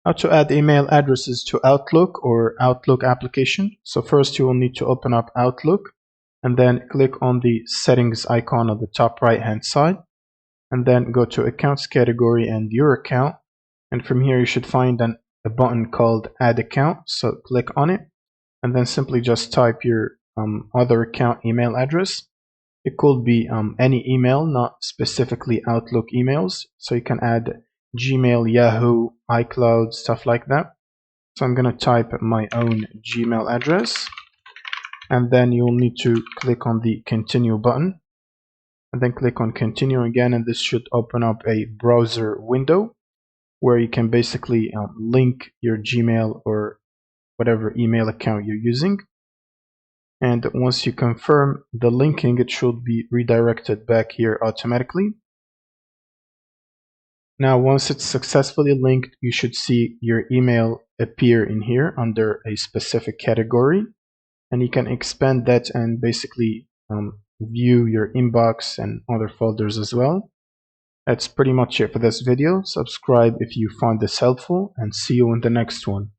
How to add email addresses to Outlook or Outlook application. So first you will need to open up Outlook and then click on the settings icon on the top right hand side and then go to accounts category and your account, and from here you should find a button called add account. So click on it and then simply just type your other account email address. It could be any email, not specifically Outlook emails. So you can add Gmail, Yahoo, iCloud, stuff like that. So I'm going to type my own Gmail address, and then you'll need to click on the continue button and then click on continue again, and this should open up a browser window where you can basically link your Gmail or whatever email account you're using. And once you confirm the linking, it should be redirected back here automatically. Now, once it's successfully linked, you should see your email appear in here under a specific category, and you can expand that and basically view your inbox and other folders as well. That's pretty much it for this video. Subscribe if you found this helpful, and see you in the next one.